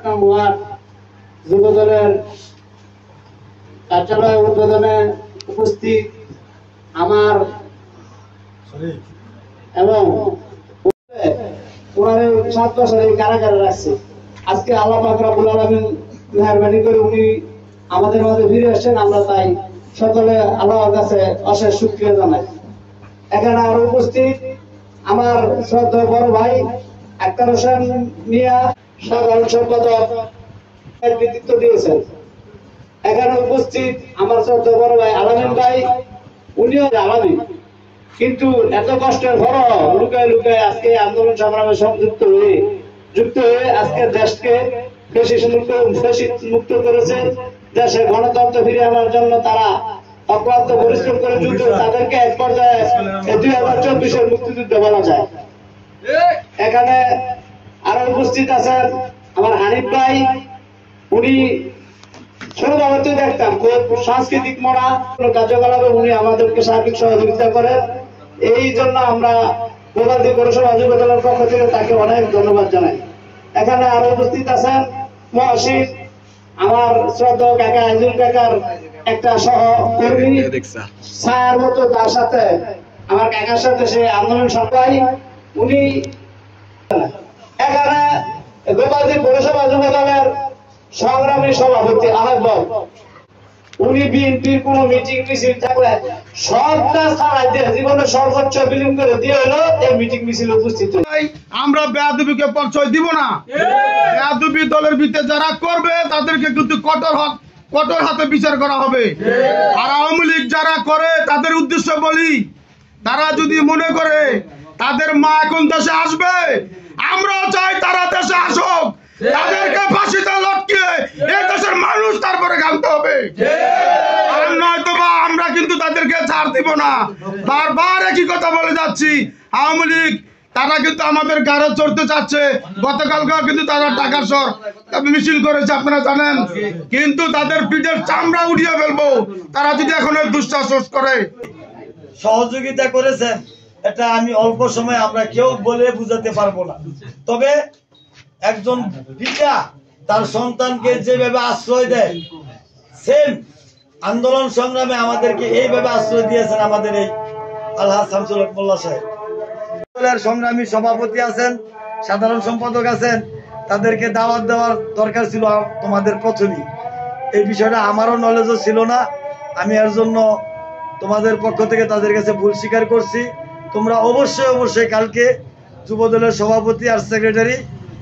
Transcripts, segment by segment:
Word যুবদলের কার্যালয় উদ্বোধনে উপস্থিত আমার এবং ওনার 7 বছরের কারাগারে রাখছে। আজকে আল্লাহ পাক রব্বুল আলামিন মেহেরবানি করে উনি আমাদের মাঝে ফিরে আসছেন। আমরা তাই সকলে আল্লাহর কাছে অশেষ শুকরিয়া জানাই। এখানে আরো উপস্থিত আমার শ্রদ্ধেয় বড় ভাই আক্তার হোসেন মিয়া, সাধারণ সম্পাদক নেতৃত্ব দিয়েছেন। এখানে উপস্থিত আমার শ্রদ্ধেয় বড় ভাই আলামিন ভাই, উনিও আলামী, কিন্তু এত কষ্টের পরও লুকায় লুকায় আজকে আন্দোলন সংগ্রামে সংযুক্ত হয়ে আজকে দেশকে ফ্যাসিস্ট মুক্ত করেছে। দেশে গণতন্ত্র ফিরে আনার জন্য তারা অক্লান্ত পরিশ্রম করে যুদ্ধ, তাদেরকে এক পর্যায়ে 2024-এর মুক্তিযুদ্ধ বলা যায়। এখানে আরো উপস্থিত আছেন আমার হানিফ ভাই, উনি ছোটবেলাতে দেখতাম খুব সাংস্কৃতিক মনা কার্যকলাপে উনি আমাদেরকে সার্বিক সহযোগিতা করেন। এই জন্য আমরা গোপালদী পৌরসভা যুবদলের পক্ষ থেকে তাকে অনেক ধন্যবাদ জানাই। এখানে আরো উপস্থিত আছেন মহসিন, আমার শ্রদ্ধেয় কাকা আইজুল কাকার একটা সহকর্মী, ছায়ার মতো তার সাথে আমার কাকার সাথে সে আন্দোলন সবাই উনি। এখানে গোপালদী পৌরসভা যুবদলের সংগ্রামী সভাপতি আহ্বায়ক, উনি বিএনপির কোন মিটিং মিছিল থাকলে সব কাজ ছাড়াই দিয়ে জীবনে সর্বোচ্চ বিলীন করে দিয়ে হলো এই মিটিং মিছিল উপস্থিত। আমরা বেয়াদবিকে পরিচয় দিব না। বেয়াদবি দলের ভিতরে যারা করবে তাদেরকে কিন্তু কঠোর হাতে বিচার করা হবে। আর আওয়ামী লীগ যারা করে তাদের উদ্দেশ্য বলি, তারা যদি মনে করে তাদের মা এখন দেশে আসবে, আমরাও চাই তারা দেশে আসুক, তাদেরকে ফাঁসিতে লটকিয়ে এই দেশের মানুষ তারপরে গানতে হবে। আর নয়তো বা আমরা কিন্তু তাদেরকে ছাড় দিব না। বারবার একই কথা বলে যাচ্ছি, আওয়ামী লীগ তারা কিন্তু আমাদের গাড়ে চড়তে চাচ্ছে। গতকালকেও কিন্তু তারা টাকার শহর মিছিল করেছে, আপনারা জানেন, কিন্তু তাদের পিঠের চামড়া উঠিয়ে ফেলবো তারা যদি এখন দুঃসাহস করে। সহযোগিতা করেছেন, এটা আমি অল্প সময় আমরা কেউ বলে বুঝাতে পারবো না। তবে একজন পিতা তার সন্তানকে যেভাবে আশ্রয় দেয়, সেম আন্দোলন সংগ্রামে আমাদেরকে এইভাবে আশ্রয় দিয়েছেন আমাদের এই আলহাজ শামসুল হক মোল্লা সাহেব। সংগ্রামী সভাপতি আছেন, সাধারণ সম্পাদক আছেন, তাদেরকে দাওয়াত দেওয়ার দরকার ছিল তোমাদের প্রথমেই। এই বিষয়টা আমারও নলেজও ছিল না, আমি এর জন্য তোমাদের পক্ষ থেকে তাদের কাছে ভুল স্বীকার করছি। তোমরা অবশ্যই কালকে যুবদলের সভাপতি আর সেক্রেটারি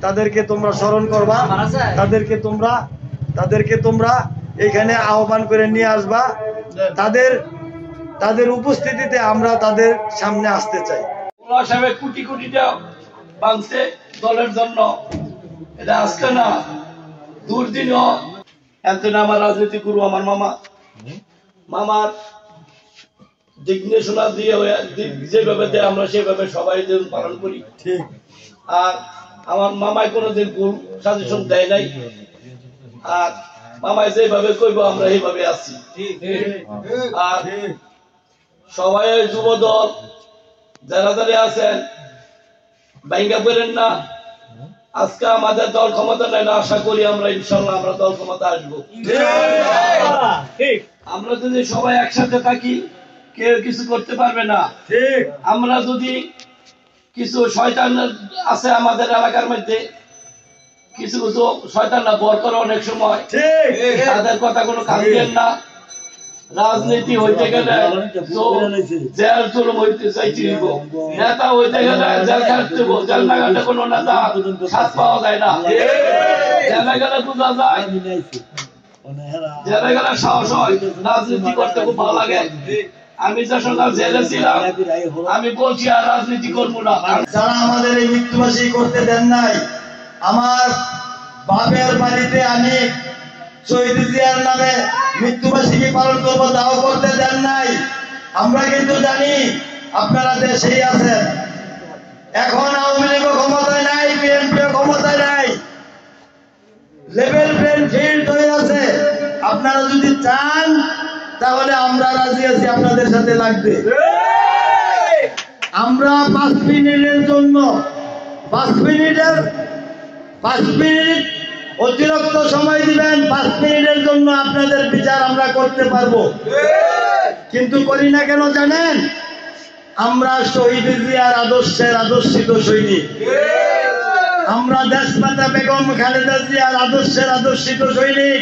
তাদেরকে তোমরা স্মরণ করবা, তাদেরকে তোমরা এখানে আহ্বান করে নিয়ে আসবা। তাদের উপস্থিতিতে আমরা তাদের সামনে আসতে চাই। কোটি কোটিটা বাংছে দলের জন্য, এটা আজকে না দুর্দিনও। এতদিন আমার রাজনীতি গুরু আমার মামার দিক নির্দেশনা দিয়ে যেভাবে দেয় আমরা সেভাবে সবাই পালন করি। ঠিক। আর আমার মামায় কোনোদিন ভুল সাজেশন দেয় নাই, আর মামায় যেভাবে কইব আমরা এইভাবে আছি। আর সবাই যুবদল যারা যারা আছেন বাইঙ্গা করেন না। আজকে আমাদের দল ক্ষমতা নেই না, আশা করি আমরা ইনশাল্লাহ আমরা দল ক্ষমতা আসবো। আমরা যদি সবাই একসাথে থাকি কেউ কিছু করতে পারবে না। আমরা যদি কিছু শয়তান আছে আমাদের এলাকার মধ্যে, কিছু শয়তানরা বর করে অনেক সময়, তাদের কথা কোনো কান দেন না। রাজনীতি হইতে গেলে জেল জুলুম হইতে চাইছি, নেতা হইতে গেলে জেল খাটতে, জেল না কাটলে কোনো নেতা স্বাদ পাওয়া যায় না। জেলে গেলে বোঝা যায়, জেলে গেলে সাহস হয়। রাজনীতি করতে খুব ভালো লাগে। আমি যে সকাল জেলে ছিলাম আমি বলছি আর রাজনীতি করবো না। যারা আমাদের এই মৃত্যুবাসী করতে দেন নাই, আমার বাপের বাড়িতে আমি শহীদ জিয়ার নামে মৃত্যুবার্ষিকী পালন করবো, তাও করতে দেন নাই। আমরা কিন্তু জানি আপনারা দেশেই আছেন। এখন আওয়ামী লীগও ক্ষমতায় নাই, বিএনপিও ক্ষমতায় নাই, লেভেল প্লেইং ফিল্ড হয়ে আছে। আপনারা যদি চান তাহলে আমরা রাজি আছি আপনাদের সাথে লাগবে। আমরা 5 মিনিটের জন্য 5 মিনিট অতিরিক্ত সময় দিবেন, 5 মিনিটের জন্য আপনাদের বিচার আমরা করতে পারবো, কিন্তু করি না কেন জানেন? আমরা শহীদ জিয়ার আদর্শের আদর্শিত সৈনিক, আমরা দেশমাতা বেগম খালেদা জিয়ার আদর্শের আদর্শিত সৈনিক,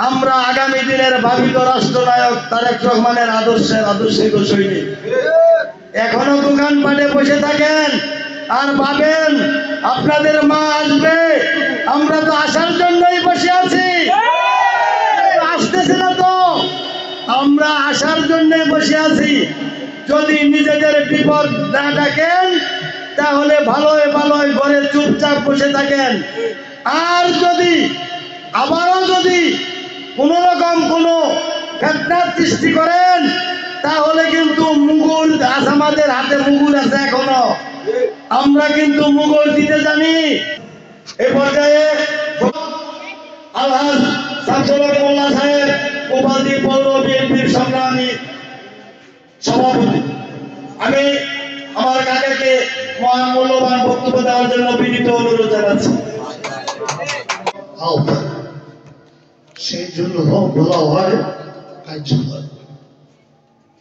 আমরা আগামী দিনের ভাবিত রাষ্ট্রনায়ক তারেক রহমানের আদর্শের আদর্শিত সৈনিক। এখনো দোকানপাটে বসে থাকেন আর ভাবেন আপনাদের মা আসবে, আমরা তো আসার জন্যই বসে আছি, আসতেছে না তো, আমরা আসার জন্য বসে আছি। যদি নিজেদের বিপদ না ডাকেন তাহলে ভালোই ভালোই ঘরে চুপচাপ বসে থাকেন। আর যদি আবারও যদি কোন রকম কোনো ফেতনার সৃষ্টি করেন তাহলে কিন্তু মুগুর আমাদের হাতে মুগুর আছে এখনো, আমরা কিন্তু মুগুর দিতে জানি। এই পর্যায়ে আলহাজ শামসুল হক মোল্লা সাহেব উপাধি পৌর বিএনপির সংগ্রামী সভাপতি, আমি আমার কাকাকে মূল্যবান বক্তব্য দেওয়ার জন্য বিনীত অনুরোধ জানাচ্ছি। সেই জন্য বলা হয় কার্যকর।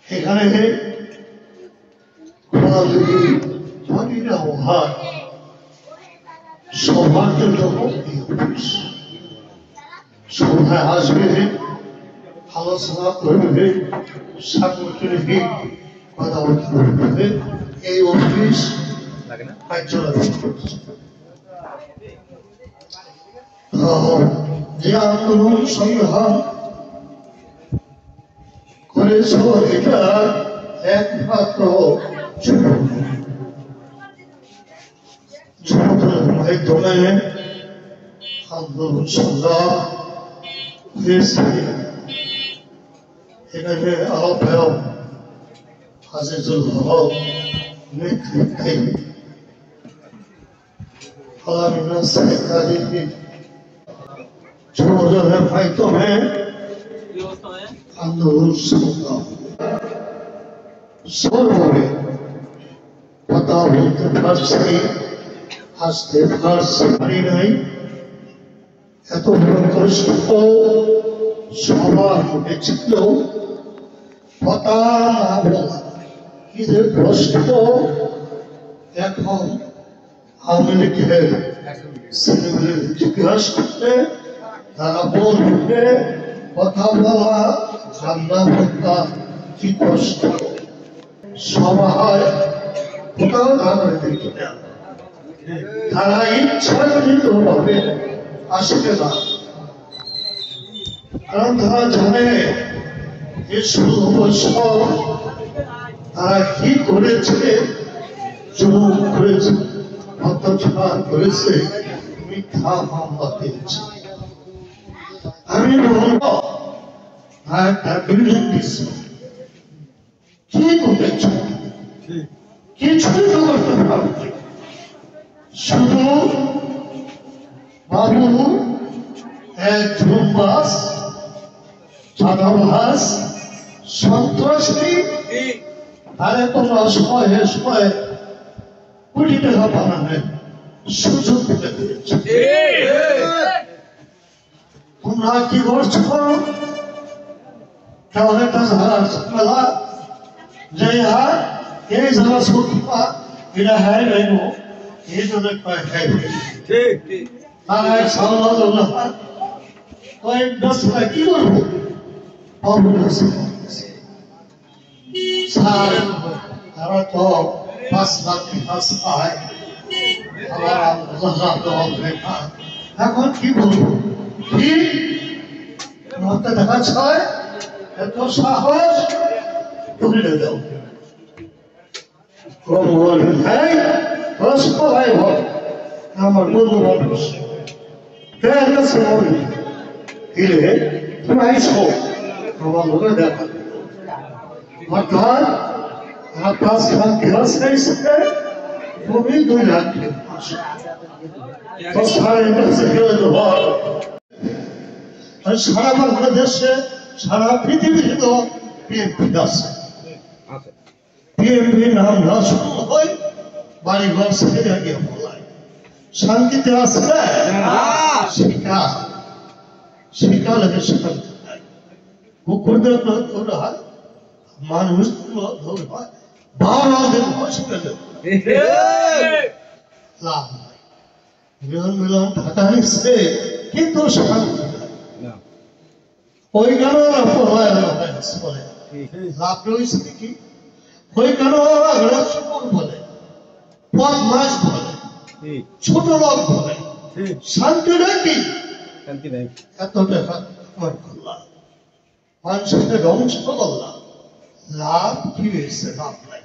এখানে জানি না হয় সবার জন্য সভায় আসবে, আলোচনা করবে, সাংগঠনিক কথাবার্তা করবে, এই অফিস কার্যকর করছে। যে আন্দোলন সংগ্রাম করেছ এটা একমাত্র যুবকের মাধ্যমে আন্দোলন সংগ্রাম হয়েছে। এখানে আহ্বায়ক আজিজুল হক নেতৃত্বে আলামিনা সরকারি যুবদলের মাধ্যমে আন্দোলন সংগ্রাম সর্বরে কথা বলতে পারছি, আসতে পারি নাই। এত বড় কষ্ট সবার মনে ছিল, কথা না বলা কি যে কষ্ট। এখন আওয়ামী লীগের ছেলেমেয়েদের জিজ্ঞাসা করতে তারা বলবে কথা বলা, রান্না করতা কি কষ্ট। সবাই কোথাও ধারণা দেখে না, তারা ইচ্ছাকৃত ভাবে আসবে না, কারণ তারা জানে এই 16 বছর তারা কি করেছে, জুলুম করেছে, অত্যাচার করেছে, মিথ্যা মামলা দিয়েছে। আমি বলব একটা বিল্ডিং দিচ্ছে, কি করেছ? কিছুই তো করতে পারবে, শুধু বাবু এক ধূমবাস, চাঁদাবাস, সন্ত্রাসী, তারে তোমরা সময়ে সময়ে কোটি টাকা বানানোর সুযোগ করে দিয়েছ। তোমরা কি করছো? তাহলে একটা ঝামেলা যে হার এই ঝামেলা সুখা এটা হ্যাঁ নেব, এই জন্য হ্যাঁ তারা সামলা জন্য কয়েক বছর কি করবো স্যার, তারা তো 5 লাখ পায়, এখন কি বলবো? কি মতে দেখা ছয় এত সাহস তুমি দাও ভাই হোক আমার বন্ধু মানুষ দিলে তুমি আইসো আমার লোকে দেখা অর্থাৎ 5 লাখ গ্লাস খাইছে তুমি 2 লাখ সারা বাংলাদেশে সারা পৃথিবীতে তো বিএনপি আছে। বিএনপি নাম না শুরু হয় বাড়িঘর ছেড়ে গিয়ে বলায় শান্তিতে আছে সেটা লাগে শান্তি নাই। কুকুরদের ধরে হয়, মানুষ ধরে হয়, বাবাদের হসপিটালে লাভ নাই। মিলন ঢাকা নিচ্ছে কিন্তু শান্তি নাই। ওই কেন বলে লাভ রয়েছে কি? ওই কেন শুকুর বলে, বদমাস বলে, ছোট লোক বলে, শান্তি নাকি এত টাকা করলাম, মানুষকে ধ্বংস করলাম, লাভ কি হয়েছে? লাভ নাই।